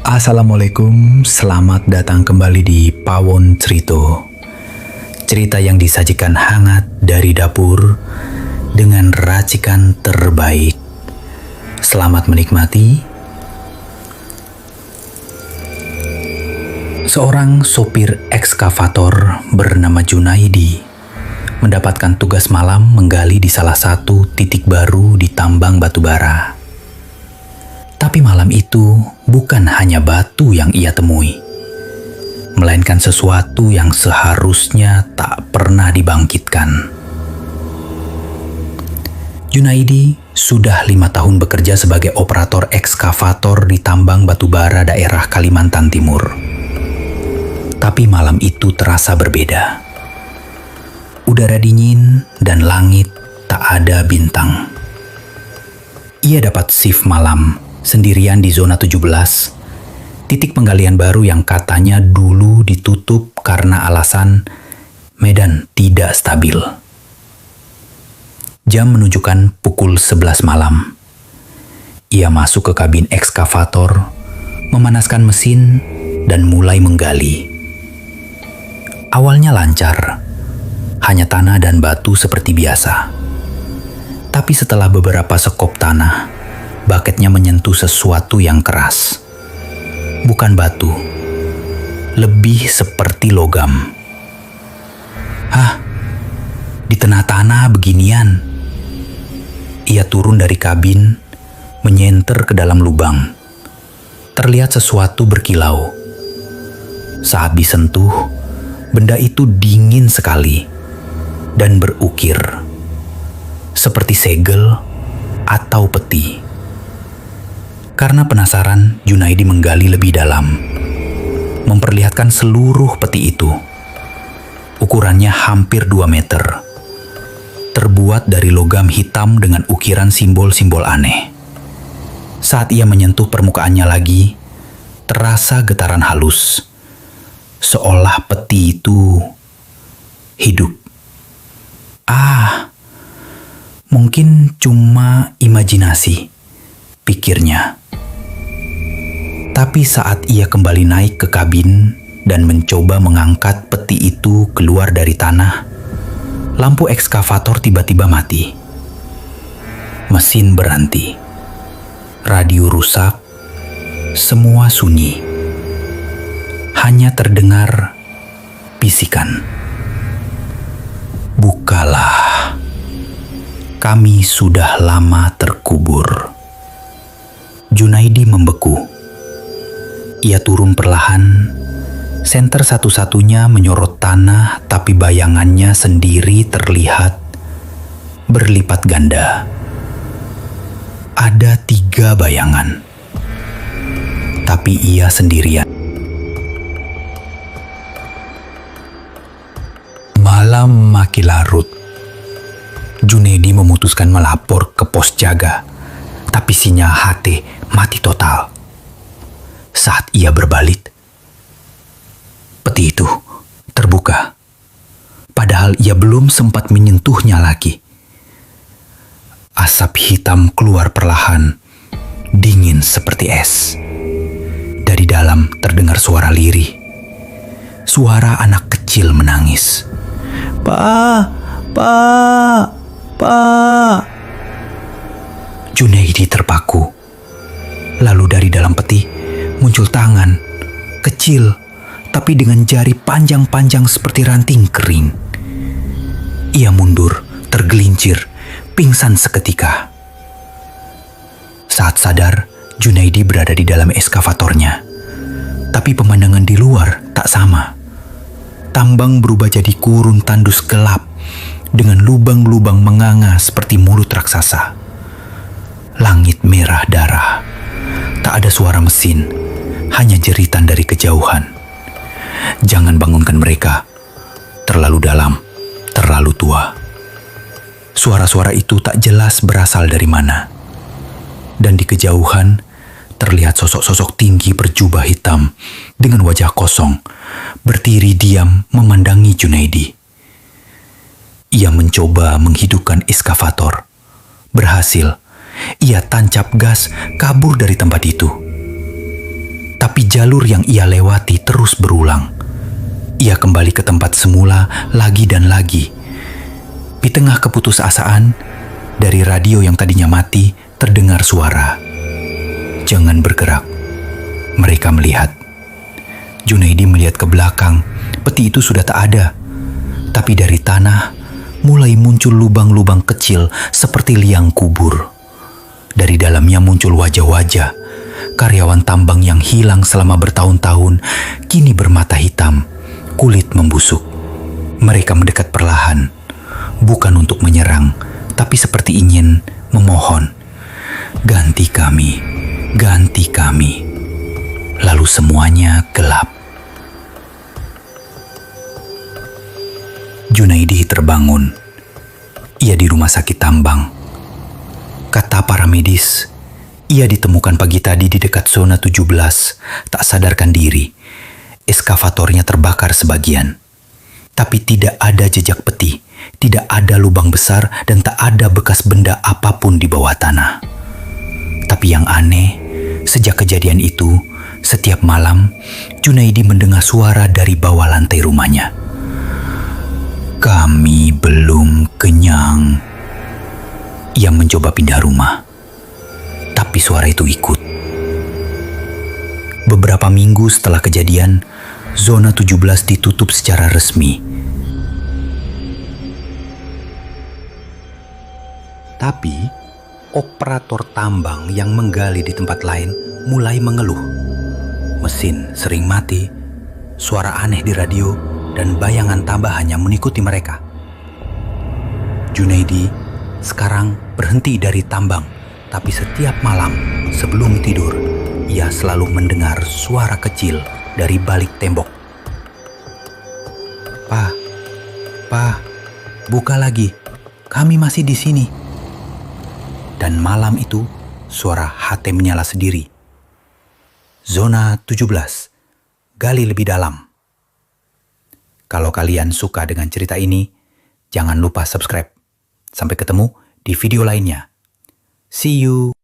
Assalamualaikum, selamat datang kembali di Pawon Cerito. Cerita yang disajikan hangat dari dapur dengan racikan terbaik. Selamat menikmati. Seorang sopir ekskavator bernama Junaidi mendapatkan tugas malam menggali di salah satu titik baru di tambang batubara. Tapi malam itu bukan hanya batu yang ia temui, melainkan sesuatu yang seharusnya tak pernah dibangkitkan. Junaidi sudah 5 tahun bekerja sebagai operator ekskavator di tambang batubara daerah Kalimantan Timur. Tapi malam itu terasa berbeda. Udara dingin dan langit tak ada bintang. Ia dapat shift malam sendirian di zona 17, titik penggalian baru yang katanya dulu ditutup karena alasan medan tidak stabil. Jam menunjukkan pukul 11 malam. Ia masuk ke kabin ekskavator, memanaskan mesin, dan mulai menggali. Awalnya lancar, hanya tanah dan batu seperti biasa. Tapi setelah beberapa sekop tanah, baketnya menyentuh sesuatu yang keras. Bukan batu, lebih seperti logam. Hah? Di tengah tanah beginian? Ia turun dari kabin, menyenter ke dalam lubang. Terlihat sesuatu berkilau. Saat disentuh, benda itu dingin sekali dan berukir, seperti segel atau peti. Karena penasaran, Junaidi menggali lebih dalam, memperlihatkan seluruh peti itu. Ukurannya hampir 2 meter. Terbuat dari logam hitam dengan ukiran simbol-simbol aneh. Saat ia menyentuh permukaannya lagi, terasa getaran halus. Seolah peti itu hidup. Mungkin cuma imajinasi, pikirnya. Tapi saat ia kembali naik ke kabin dan mencoba mengangkat peti itu keluar dari tanah, lampu ekskavator tiba-tiba mati. Mesin berhenti. Radio rusak. Semua sunyi. Hanya terdengar bisikan. Bukalah. Kami sudah lama terkubur. Junaidi membeku. Ia turun perlahan. Senter satu-satunya menyorot tanah, tapi bayangannya sendiri terlihat berlipat ganda. Ada 3 bayangan. Tapi ia sendirian. Malam makin larut. Junaidi memutuskan melapor ke pos jaga, tapi sinyal HT mati total. Saat ia berbalik, peti itu terbuka, padahal ia belum sempat menyentuhnya lagi. Asap hitam keluar perlahan, dingin seperti es. Dari dalam terdengar suara lirih, suara anak kecil menangis. Pak, Pak, Pak. Junaidi terpaku. Lalu dari dalam peti muncul tangan, kecil, tapi dengan jari panjang-panjang seperti ranting kering. Ia mundur, tergelincir, pingsan seketika. Saat sadar, Junaidi berada di dalam ekskavatornya. Tapi pemandangan di luar tak sama. Tambang berubah jadi gurun tandus gelap, dengan lubang-lubang menganga seperti mulut raksasa. Langit merah darah. Tak ada suara mesin, hanya jeritan dari kejauhan. Jangan bangunkan mereka. Terlalu dalam, terlalu tua. Suara-suara itu tak jelas berasal dari mana. Dan di kejauhan, terlihat sosok-sosok tinggi berjubah hitam dengan wajah kosong, berdiri diam memandangi Junaidi. Ia mencoba menghidupkan ekskavator. Berhasil. Ia tancap gas kabur dari tempat itu. Tapi jalur yang ia lewati terus berulang. Ia kembali ke tempat semula lagi dan lagi. Di tengah keputusasaan, dari radio yang tadinya mati terdengar suara. "Jangan bergerak." Mereka melihat. Junaidi melihat ke belakang. Peti itu sudah tak ada. Tapi dari tanah mulai muncul lubang-lubang kecil seperti liang kubur. Dari dalamnya muncul wajah-wajah. Karyawan tambang yang hilang selama bertahun-tahun kini bermata hitam, kulit membusuk. Mereka mendekat perlahan, bukan untuk menyerang, tapi seperti ingin memohon, "Ganti kami, ganti kami." Lalu semuanya gelap. Junaidi terbangun. Ia di rumah sakit tambang. Kata para medis, ia ditemukan pagi tadi di dekat zona 17, tak sadarkan diri. Eskavatornya terbakar sebagian. Tapi tidak ada jejak peti, tidak ada lubang besar, dan tak ada bekas benda apapun di bawah tanah. Tapi yang aneh, sejak kejadian itu, setiap malam, Junaidi mendengar suara dari bawah lantai rumahnya. "Kami belum kenyang." Ia mencoba pindah rumah, tapi suara itu ikut. Beberapa minggu setelah kejadian, zona 17 ditutup secara resmi. Tapi, operator tambang yang menggali di tempat lain mulai mengeluh. Mesin sering mati, suara aneh di radio, dan bayangan tambahannya mengikuti mereka. Junaidi sekarang berhenti dari tambang, tapi setiap malam sebelum tidur, ia selalu mendengar suara kecil dari balik tembok. Pa, buka lagi, kami masih di sini." Dan malam itu, suara HT menyala sendiri. Zona 17, gali lebih dalam. Kalau kalian suka dengan cerita ini, jangan lupa subscribe. Sampai ketemu di video lainnya. See you.